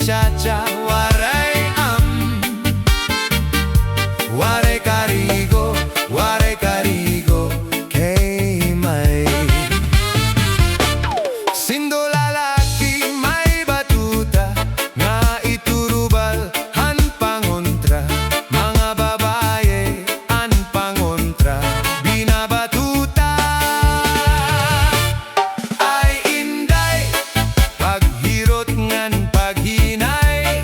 cha-cha, waray waray karigo, kay may sindo lalaki may batuta, nga iturubal han pangontra, mga babaye an pangontra, binabatuta. Ay inday, paghirot ngan paghinay,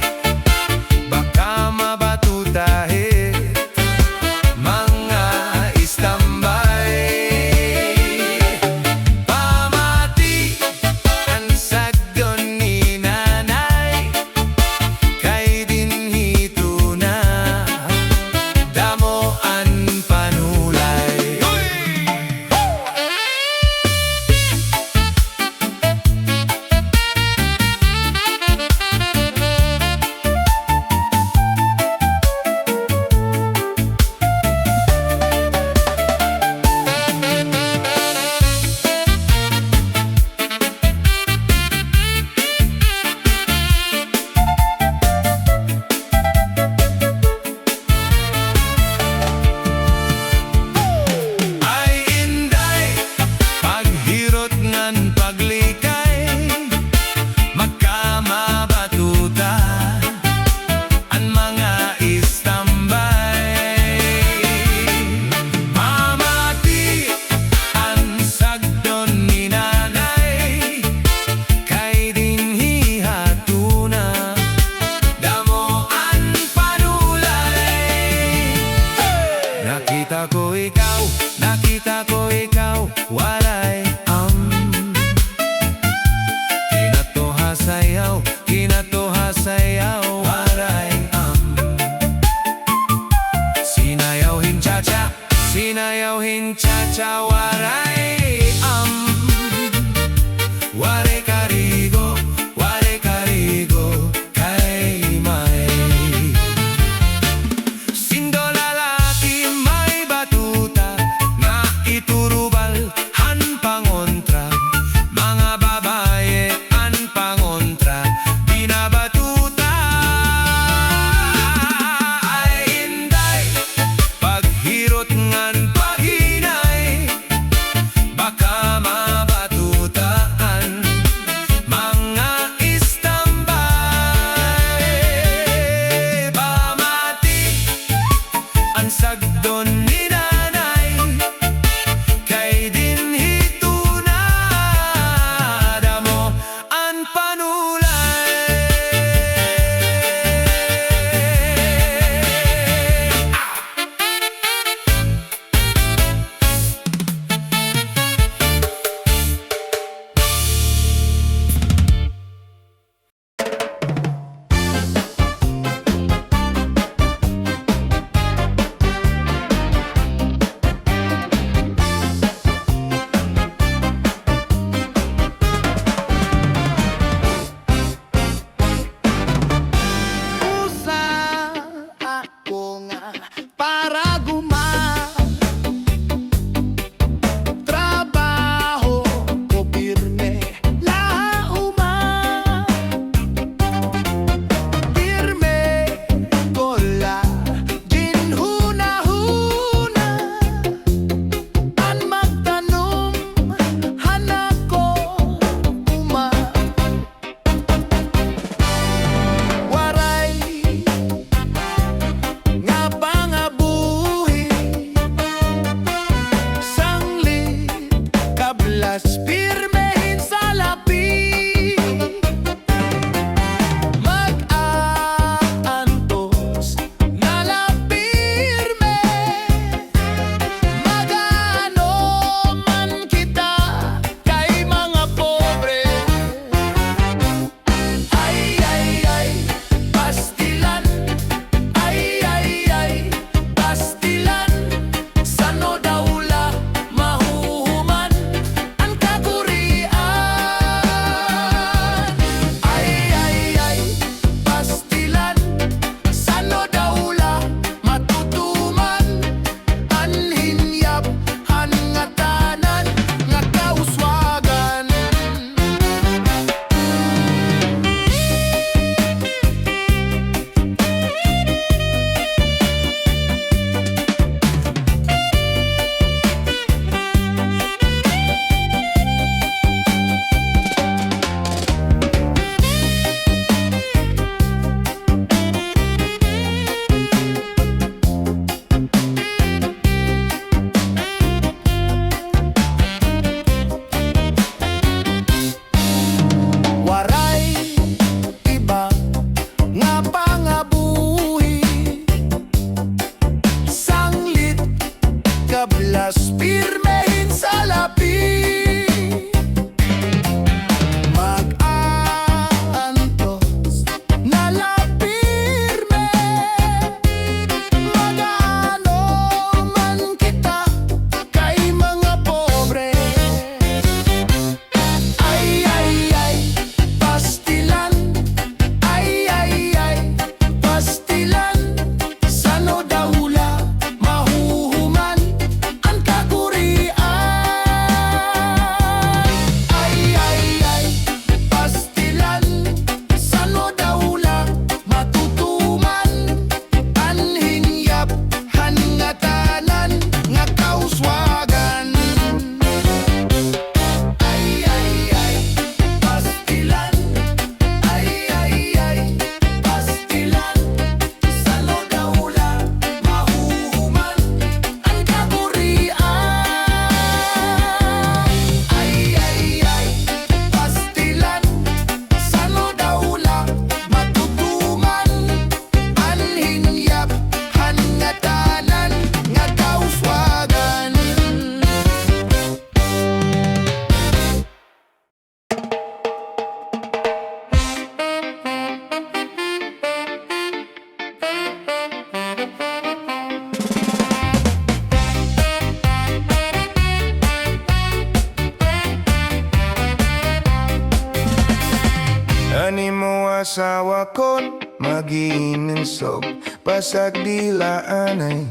mo asawa kon mag-iinsog pasag dilaanay.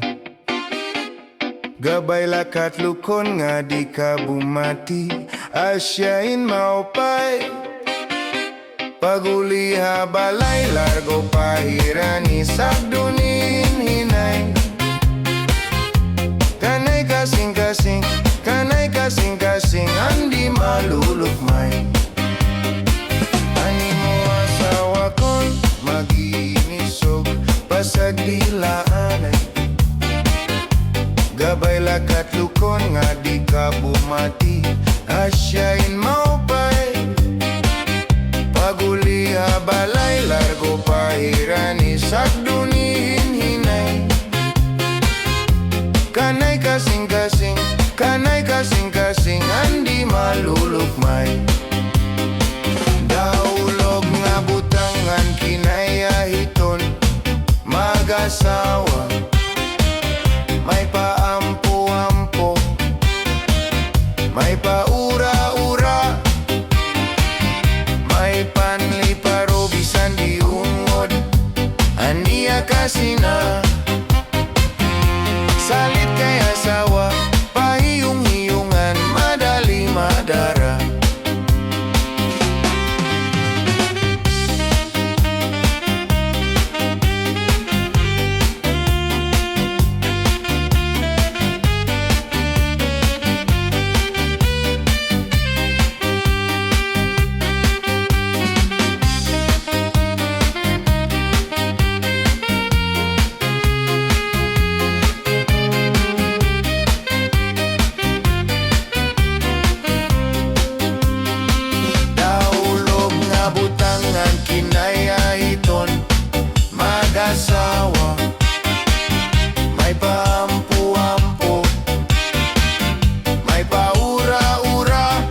Gabay lakat lukon nga di ka bumati, asyain maupay. Paguliha balay largo pahirani sagdunin hinay. Kanay kasing-kasing, kanay kasing-kasing, andi malulukmay. Ani mo asawa kon mag-iinisog pasag dilaanay. Gabay lakat lukon nga di ka bumati, asyain maupay. Paguliha balay largo pahirani sagdunin hinay. Kanay kasing-kasing, kanay kasing-kasing, andi malulukmay. Daulog nga butangan kinayahiton mag-asawa. May paampo-ampo, may paura-ura, may panliparo bisan diungod, aniya kasina. Salit kay asawa, pahiyong-hiyungan, madali madara. Mag-asawa, may paampo-ampo, may paura-ura,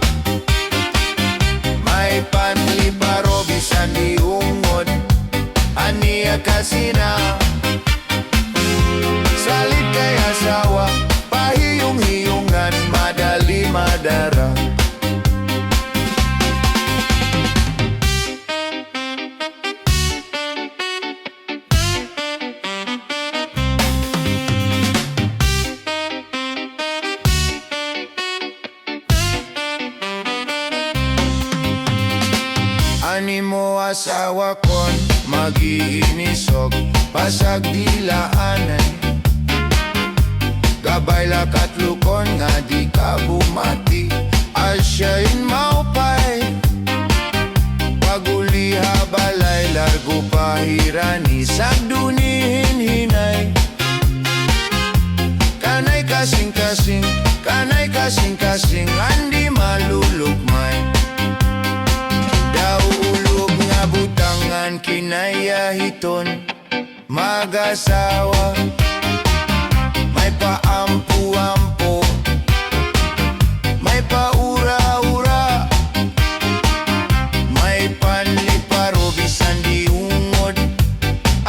may panliparo bisan diungod, aniya kasina. Salit kay asawa, pahiyong-hiyungan, madali madara. Ani mo asawa kon mag-iinisog pasag dilaanay. Gabay lakat lukon nga di ka bumati, asyain maupay. Paguliha balay largo pahirani sagdunin hinay. Kanay kasing-kasing, kanay kasing-kasing, andi malulukmay. Daulog nga butangan kinayahiton mag-asawa. May paampu-ampo, may paura-ura, may panliparo bisan diungod,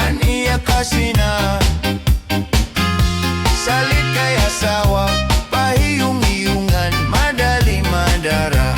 aniya kasina. Salit kay asawa, pahiyong-hiyungan, madali madara.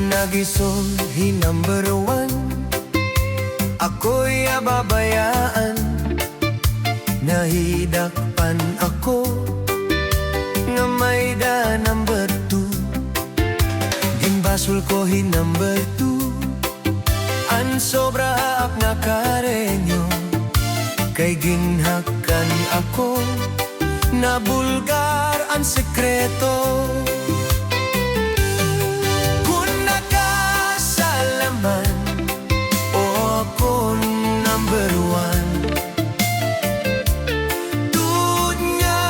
Nagisulhi number 1, ako'y ababayaan. Nahidakpan ako nga may da number 2. Ginbasul ko hi number 2, an sobra ak nga karenyo. Kay ginhakan ako, nabulgar ang sekreto. O ako number 1, tuod nga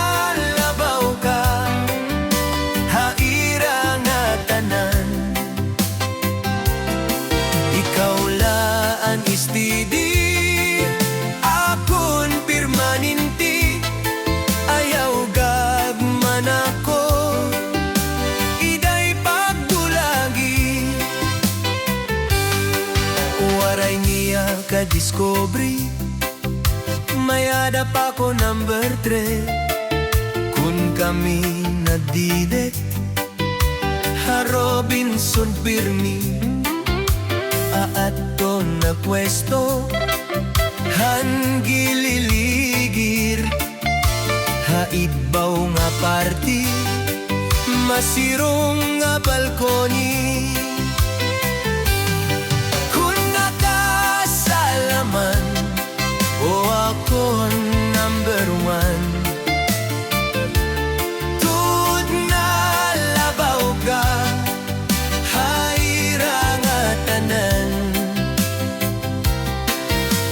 labaw ka, haira nga tanan. pagka-discovery, mayada pa ko number 3. Kung kami nagdidet, ha Robinson Pirmi, ato na pwesto, han gililigir, ha ibaw nga party, masirong nga balkoni. Kung nakasalaman, o ako number 1, tud na labaw ka, haira nga tanan.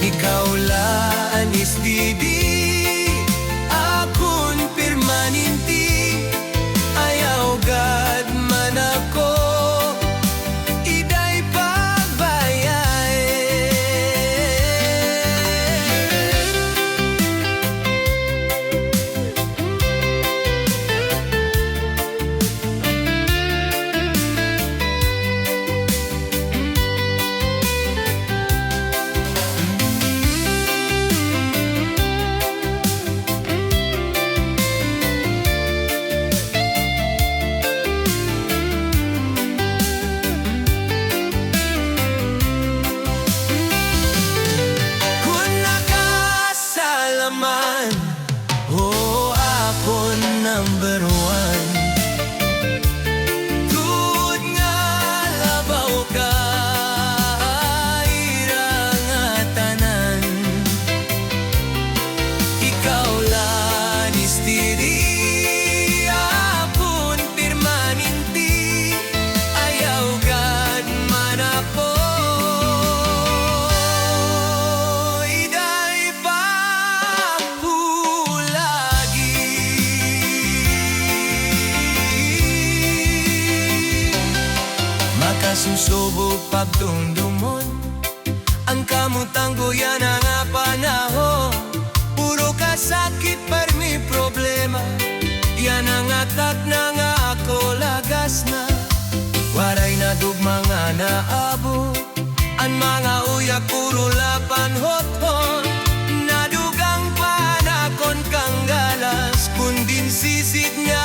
Ikaw laan istidi, akon permanenti, ayaw gad man ako, iday pagbayay. Oh, ako number 1, tud nga labaw ka, ira nga tanan. Ikaw lang istiri, akon permanenti, ayaw gad man ako, iday pa makasusubo pagdumdumon, ang kamutang guyan ang panahon. Puro kasakit par may problema, yan ang atak na nga ako lagas na. Waray na dugma nga naabo, ang mga uyak puro lapan hot-hot. Nadugang panakon kang galas, kundin sisid nga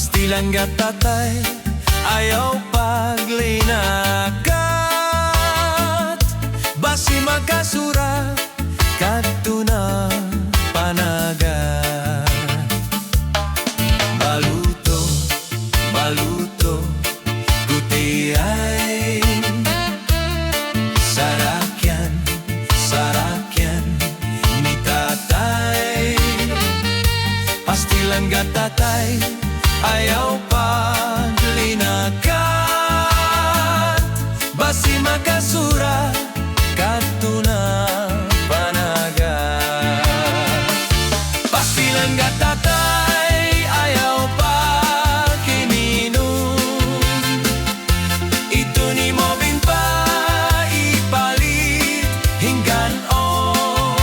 Pastilan gatatay, ayaw paglinakat. Basi magkasura, kadto na panagat. Baluto, baluto, gutiay. Sarakyan, sarakyan, ni tatay. Pastilan gatatay, ayaw paglinakat. Basi makasura, kadto na panagat. Pastilan gatatay, ayaw pagkiminom. Ito ni mo pa ipalit hingganon.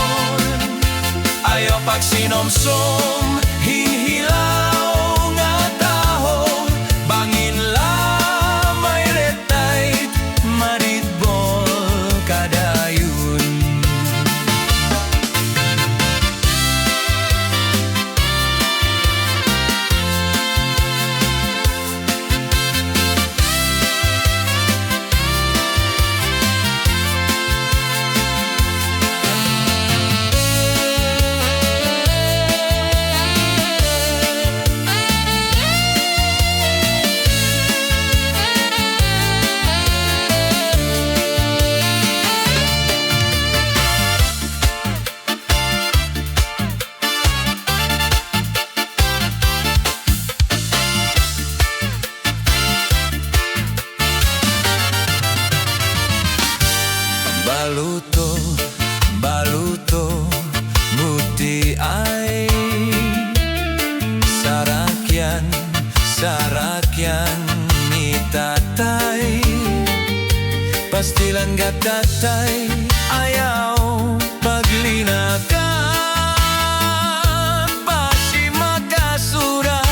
Ayaw pagsinomsom, hihilaw nga tahong. Bangin lamay retay, maritbol kadayon. Baluto, baluto, muti ay. Sarakyan, sarakyan, ni tatay. Pastilan gatatay, ayaw paglinakat. Basi magkasura,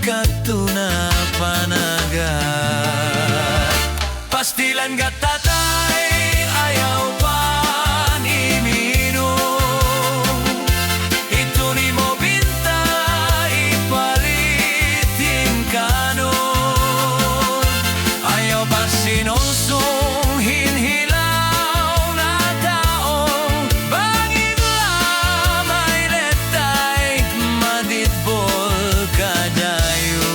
kadto na panagat. Pastilan gatatay, ayaw paniminom. Ito ni mo binta, ipalit hingganon. Ayaw pasinonsong, hinhilaw na taong. Bangin lamay retay, maditbol kadayon.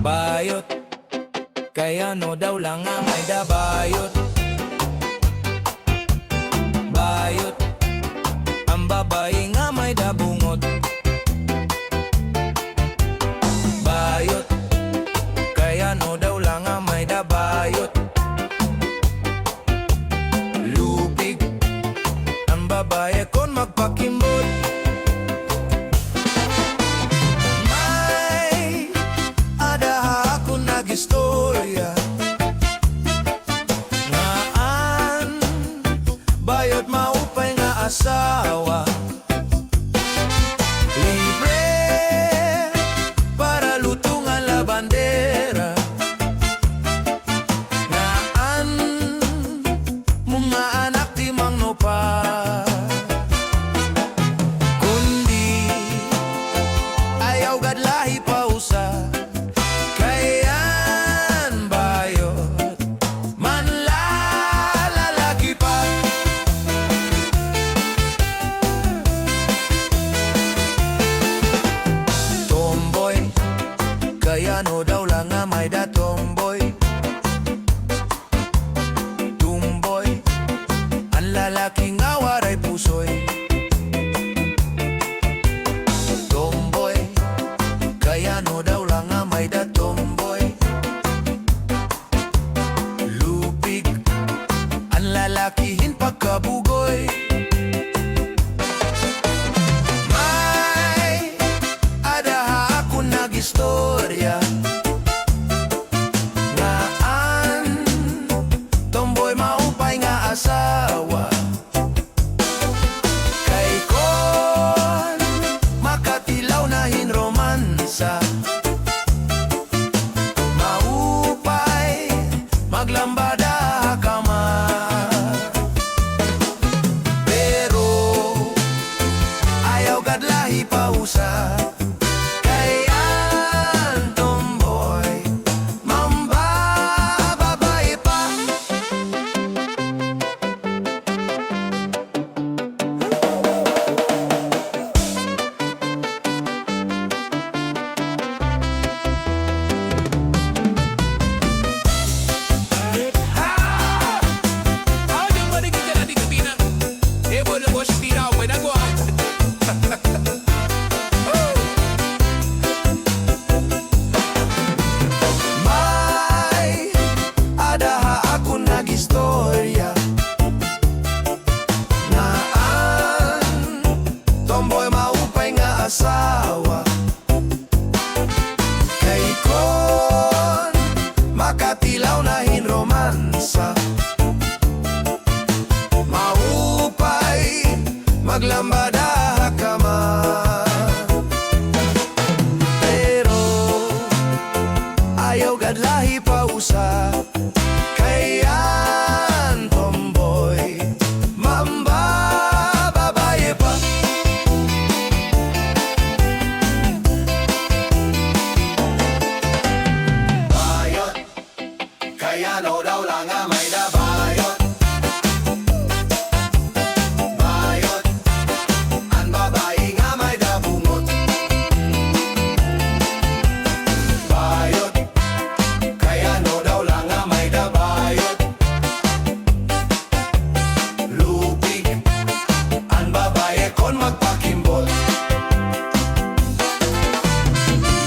Bayot, kaya no daw lang nga may dabayot. Bayot, ang babae nga may dabungot. Bayot, kaya no daw lang nga may dabayot. Lubig, ang babae kon magpakimbot. Istorya ngaan bayot maupay nga asawa. Libre para lutungan la bandera. Ngaan mga anak di mangnopa. Kundi ayaw gadlahi pausa. Kaya no daw lang nga may datomboy. Tumboy, ang lalaking nga waray pusoy. Tomboy, kaya no daw lang nga may datomboy. Lupig, ang lalakihin pagkabugoy. nagistorya. Ngaan tomboy maupay nga asawa. Kay kon makatilaw na hinromansa. Maupay maglambada kama. Pero ayaw gadlahi pausa. Kayan tomboy mambababae pa. May adaha ako nagistorya. Naan tomboy maupay nga asawa. Kay kon makatilaw na hinromansa. Maupay maglambada kama. Pero ayaw gadlahi pausa. Kayan tomboy mambababae pa. Bayot kaya no daw lang nga may dabayot. Bayot ang babae nga may dabungot. Bayot kaya no daw lang nga may dabayot. Lupig ang babae kon magpakimbot.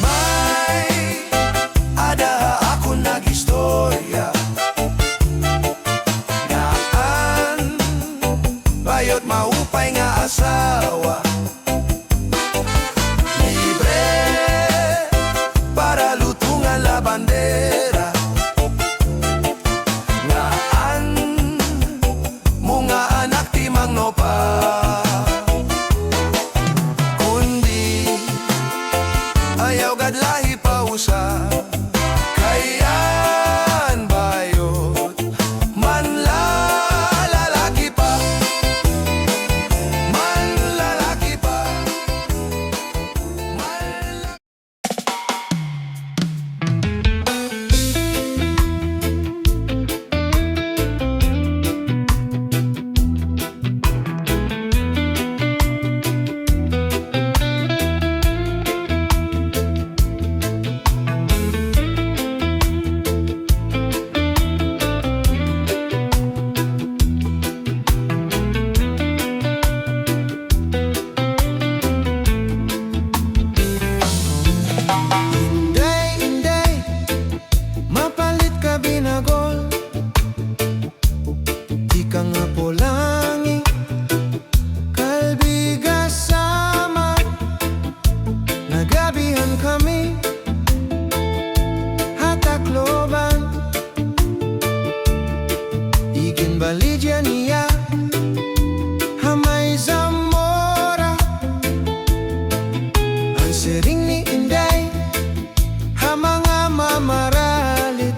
May adaha ako nagistorya. Naan bayot maupay nga asawa. Libre para lutungan la bandera. Ngaan mga anak timang no pa. Kundi ayaw gadlahi pausa. Kayan bayot manlalaki pa. Manlalaki pa. Inday, mapalit ka binagol. Di ka nga polangi, kalbiga sama. Nagabihan kami, hatakloban. Igin balidya niya, hamay Zamora. Ang sering ni Inday, mga mamaralit.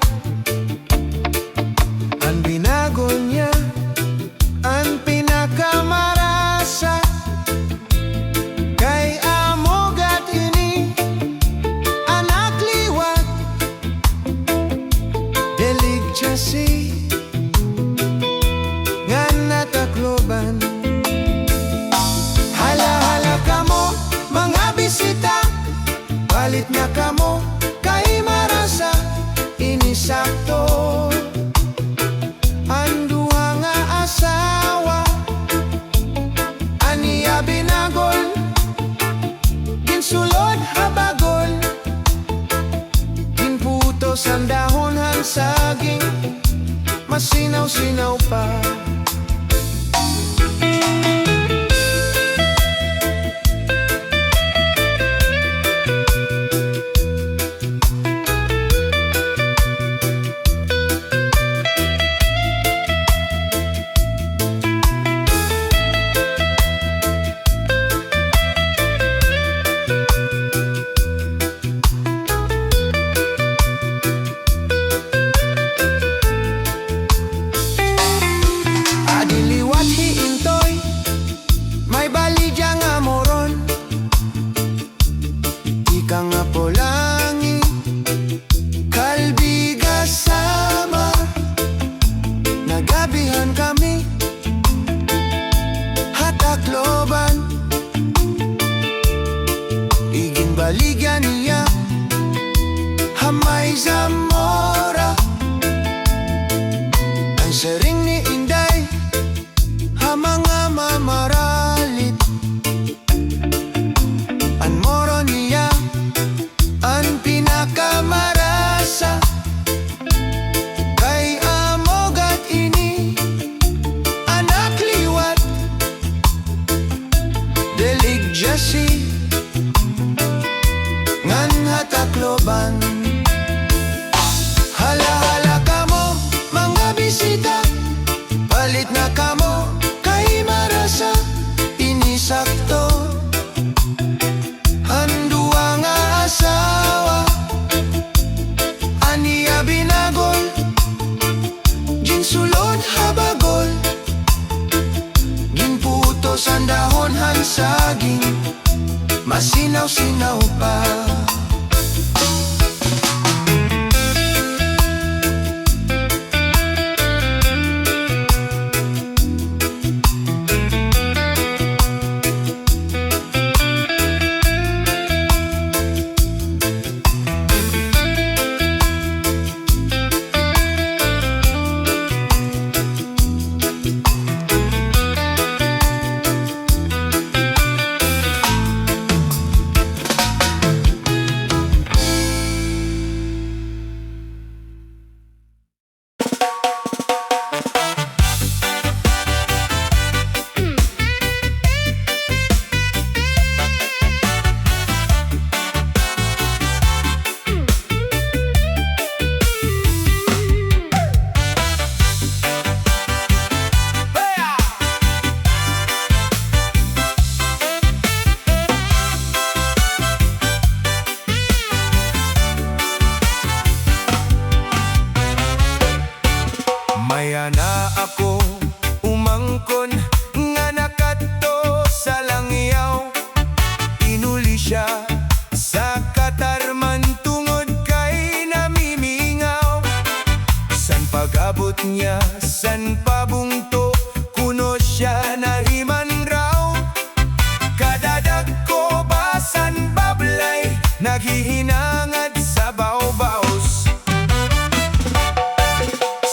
Ang binagol niya, ang pinakamarasa. Kay amogat ini, anak liwat. Delig jasi, nga natakloban. Hala-hala kamo, mga bisita. Palit na kamo, kay marasa inisakto. Ang duha nga asawa, aniya binagol. Ginsulod habagol, ginputos ang dahon han saging. Masinaw-sinaw pa. baligyan niya Hamay Zamora. Ang sering ni Inday mga mamaralit. Ang moro niya ang pinakamarasa. Kay amogat ini anak liwat delig jasi ngan hatakloban. Hala-hala kamo mga bisita, palit na kamo kay marasa. Inisakto ang duwa nga asawa, aniya binagol ginsulod habagol. Ginputos ang dahon han saging, masinaw-sinaw pa. Maya na ako umangkon nga nakadto sa langyaw. Inuli siya sa katarman tungod kay namimingaw. San pag-abot niya, san pabungto, kuno siya nahiman raw. Kadadag ko basan bablay, naghihinangad sa bawbaws.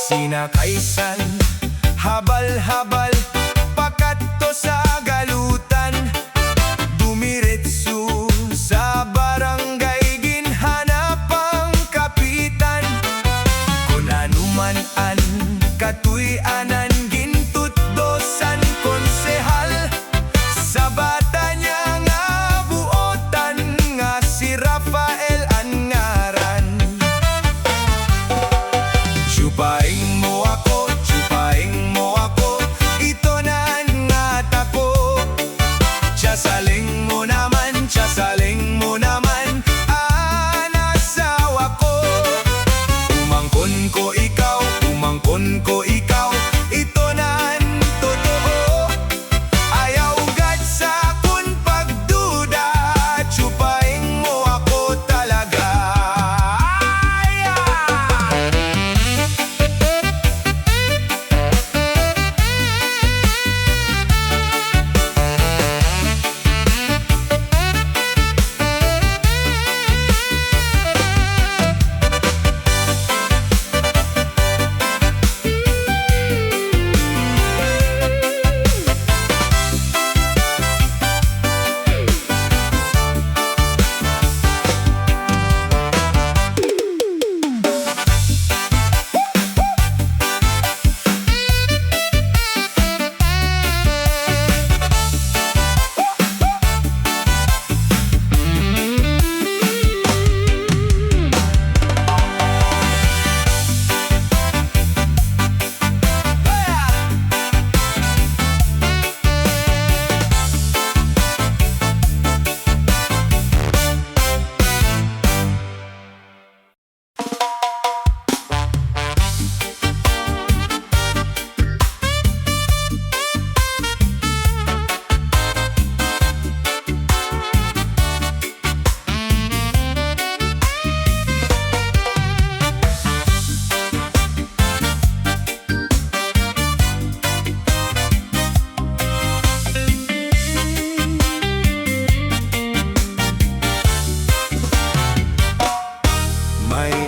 Sinakaisan, habal-habal, pakadto sa galutan. Dumiretso sa barangay, ginhanap ang kapitan. Kung anuman an katuy-anan, gintutdosan konsehal. Sa bata niya nga buotan, nga si Rafael ang ngaran. Chupaing mo ako,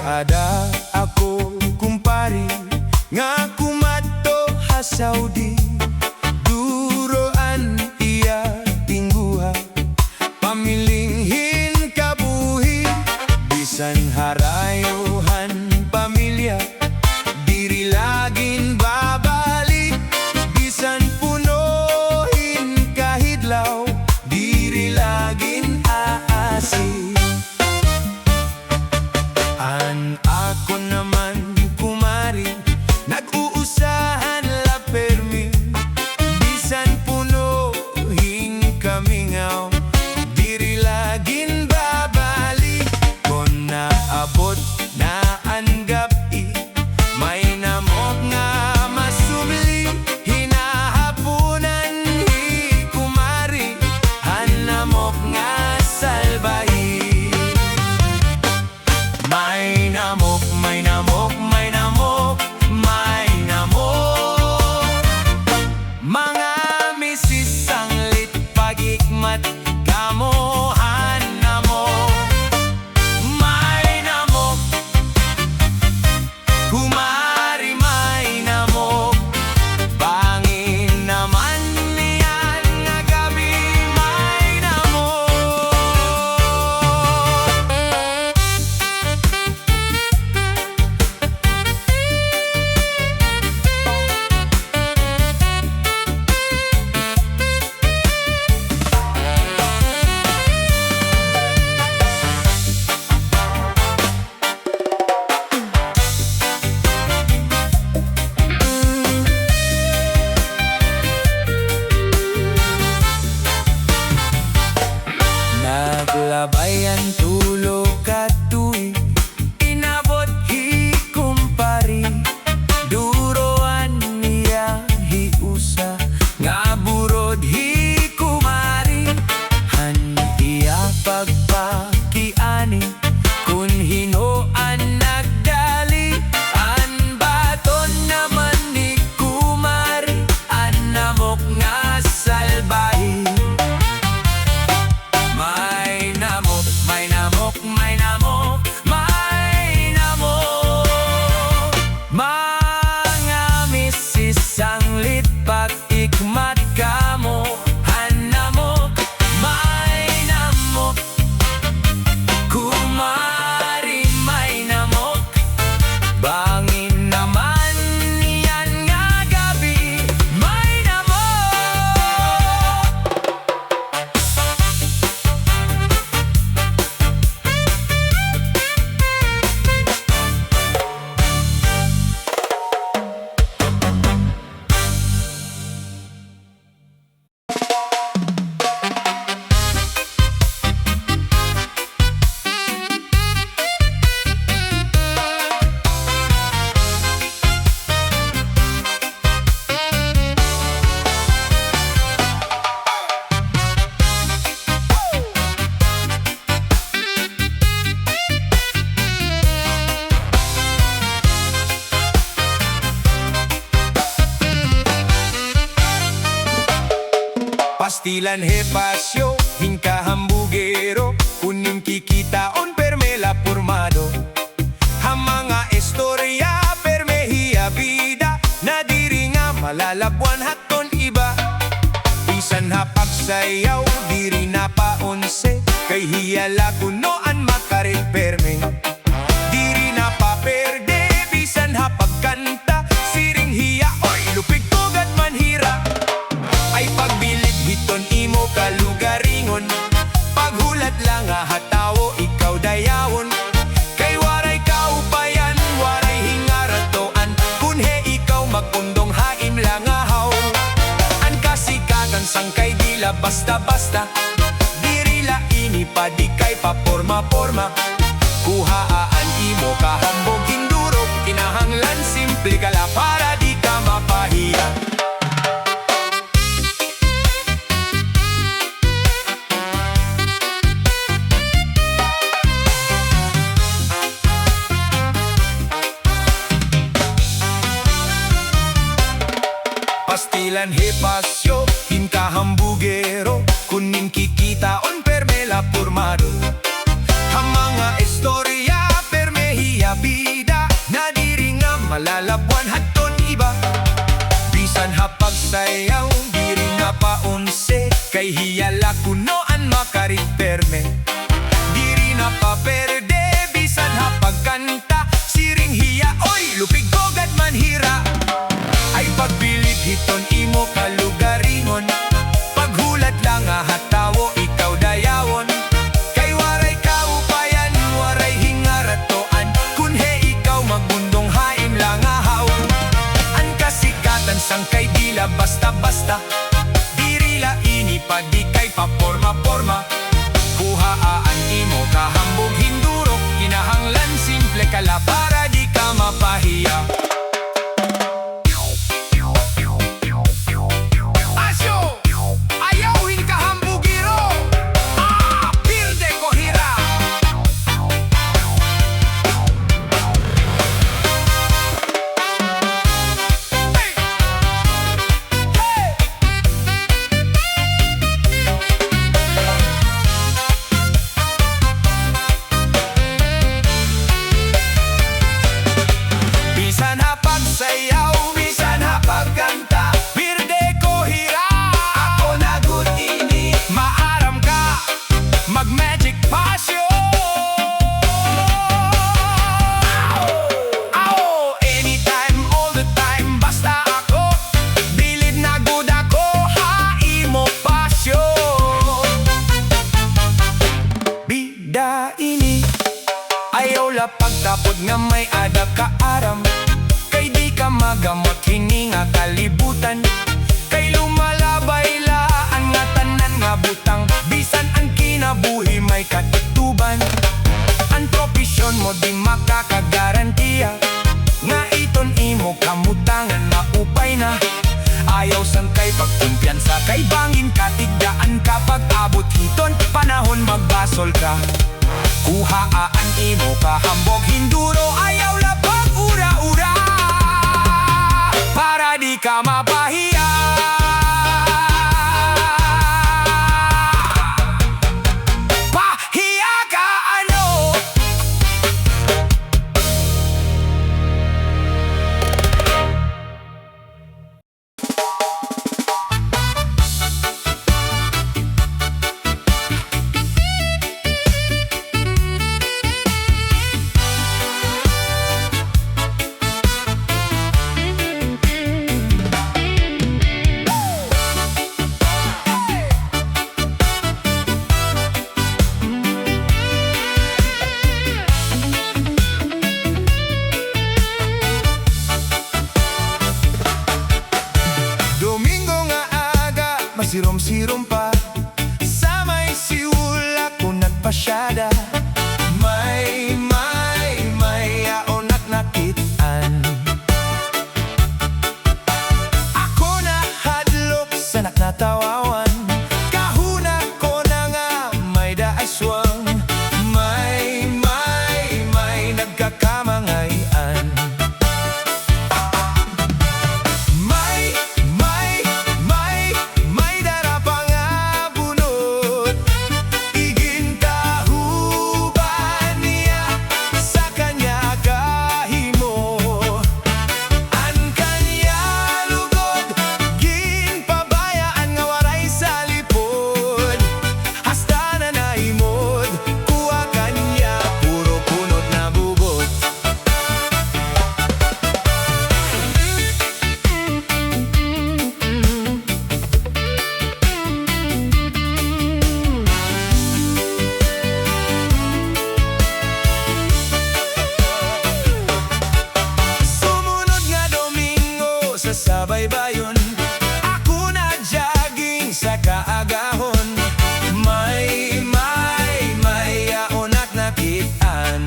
Ada ako kumpari nga kumadto ha Saudi. Duroan iya tingguha, pamilinghin kabuhi. Bisan harayohan pamilya, diri laging babalik. Bisan punohin kahidlaw, diri laging aasi. An ako naman kumari, nag-uusahan la permi. Bisan punohin kamingaw, diri laging babalik. Kung naabot na ang gabi, may namok nga masubli. Hinahapunan hi kumari, han namok nga salbahi. May namok, may namok, may namok, may namok. Mga misis ang litpagikmat, kamohan namok. May namok, kumari may namok. Bangin naman niyan nga gabi, may namok. Naglabayan tulo ka tuig, inabot hi kumpari. Duroan niya hiusa, nga burod hi kumari. Han iya pagpakiani, kun hinoan nagdali. An baton naman ni kumari, an namok nga salbahi. May namok, may namok, may namok, may namok. Mga misis ang litpag ikmat kamo, han namok, may namok. Kumari may namok, bangin naman niyan nga gabi, may namok. Pastilan hepasyo, hinka hambugero, kuning kikitaon permela formado. Ang mga istorya permehiya bida, na diri nga malalabuan haton iba. Bisan hapagsayaw, diri na paonse, kay hiyala kunoan makarit perme. Diri na paperde, bisan hapagkanta, siring hiya oy lupig tugad manhira. Ay pagbilid hiton imo kalugaringon, paghulat lang hatawo ikaw dayawon. Kay waray kaupayan, waray hingaratoan, kunhe ikaw magpundong haim lang ahaw. An kasikagan sangkay dila basta-basta, diri la ini pa di kay paporma-porma. Kuhaan imo kahambog indurog, kinahanglan simple kala para di ka mapahiya. Pastilan hepasyo, hinka hambugero, kuning kikitaon permela formado. Ang mga istorya permehiya malalabuan hadton iba. Bisan hapagsayaw diri nga paunse, kay hiyala kunoan makariperme. Diri na paperde bisan hapagkanta, siring hiya oy lupig kogad manhira. Ay pagpilit hiton imo kalugaringon, paghulat lang nga hatawo ikaw dayawon. Kay waray kaupayan, waray hingaratoan, kunhe ikaw magbundong haim lang ahaw. An kasikatan sang kay dila basta-basta, dirila ini pa di kay paporma-porma. Kuhaan imo kahambog hindurok, kinahanglan simple kala para di ka mapahiya. Sayaw, bisan hapagkanta, pirde ko hira. Ako na good ini, maaram ka, mag-magic passion. Aw, anytime, all the time, basta ako, bilid na good ako, haimo passion. Bida ini, ayaw la pagtapod nga may ada ka aram. Kay di ka magamot hini nga kalibutan, kay lumalabay laan nga tanan nga butang. Bisan ang kinabuhi may katutuban, ang profesyon mo di makakagarantiya, nga iton imo kamutangan maupay na. Ayaw sang kay pagkumpiyansa, kay bangin katigdaan kapag abot hiton panahon magbasol ka. Kuhaan imo kahambog hinduro, ayaw la pag-ura-ura, para di ka mapahiya. Pahiya ka ano? Masirom-sirom pa sa may siwula ko nagpasyada. May yaon at nakitaan. Ako na hadlok sa naknatawawan, kahuna ko na nga may daaswang. May nagkakamangayan. Baybayon, ako na jogging sa kaagahon. May yaon at nakitaan.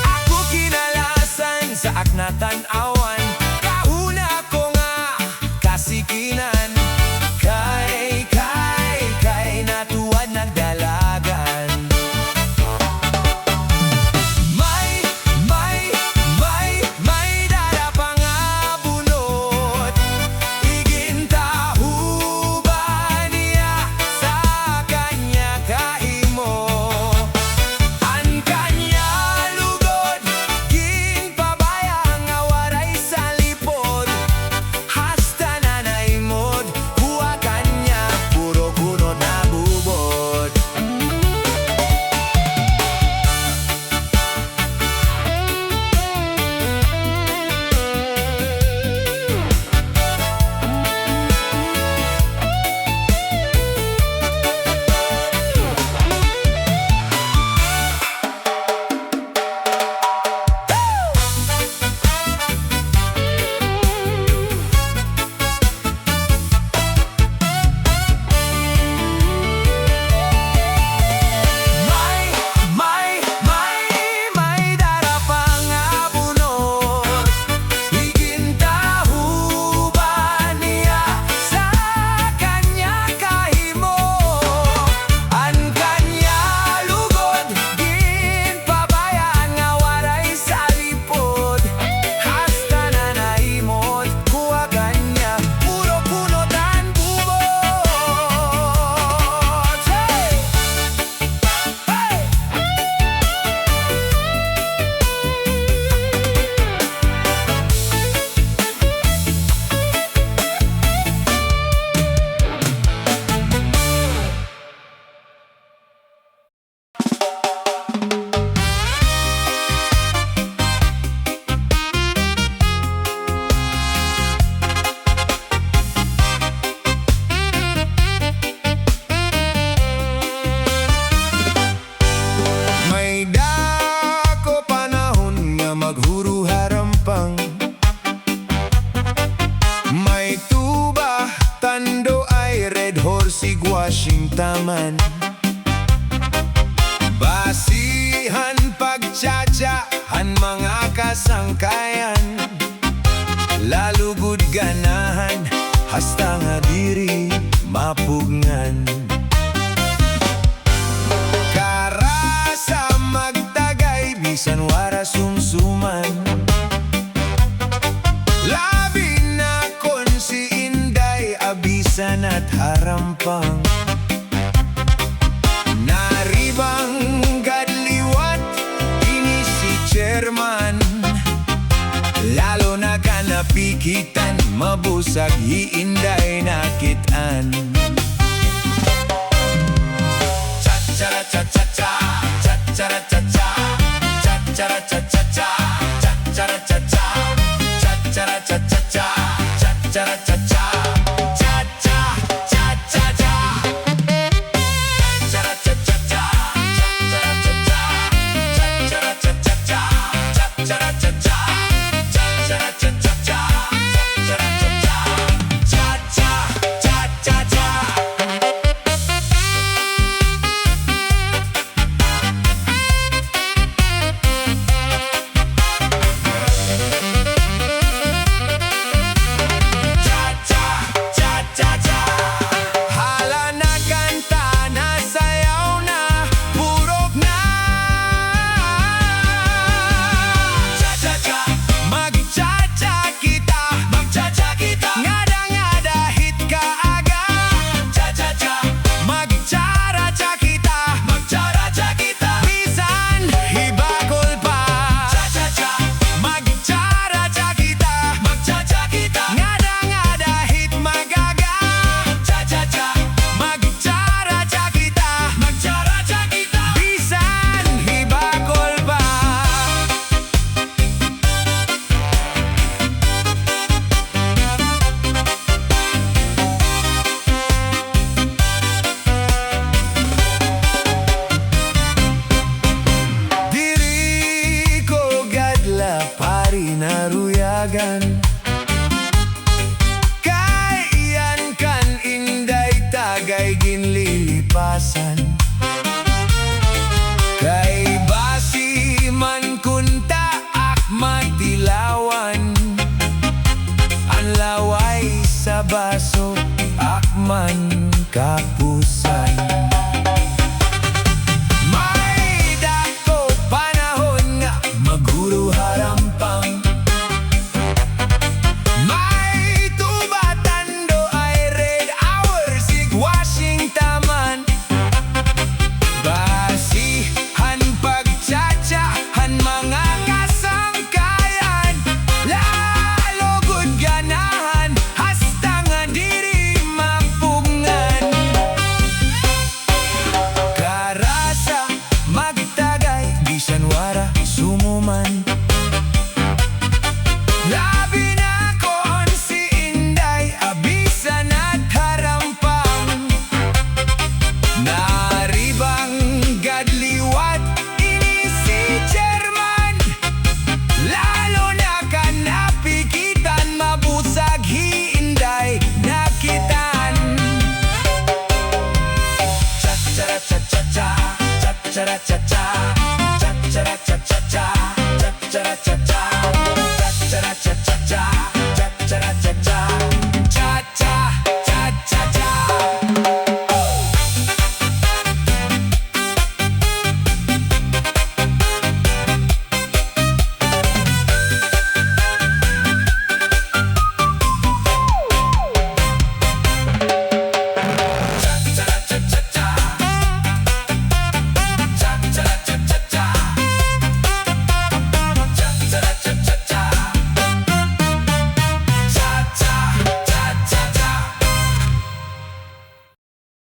Ako kinalasan sa aknatan awan, kahuna ko nga kasikinan. Kay natuwad nagdalagan. karamdaman. Basihan pagtsatsahan mga kasangkayan, lalugod ganahan hasta nga diri mapugngan. Karasa magtagay bisan wara sumsuman, labi na kon si Inday abisan at harampang. Naribang gadliwat ini si Chairman, lalo na ka napikitan mabusag hi Inday nakitaan.